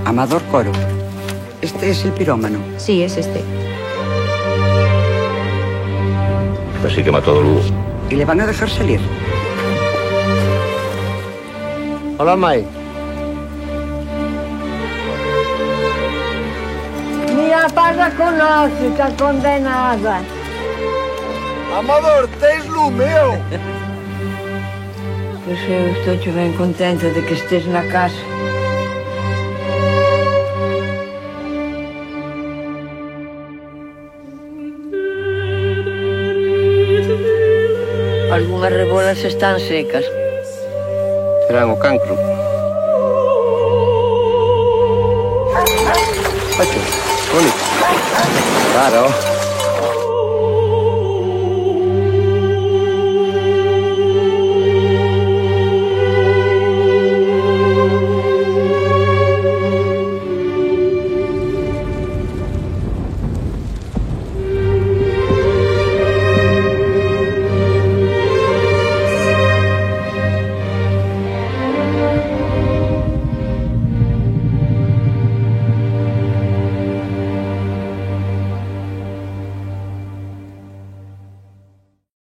Amador Coro. Este es el pirómano. Sí, es este. Pues sí que mató a Lugo. ¿Y le van a dejar salir? Hola, Mai. Mira, parla con nós, está condenada. Amador, tens lumeo. Pois eu estou ben contenta de que estés na casa. Algunhas rebolas están secas. Serán o cancro. Pacho, bonito. Claro.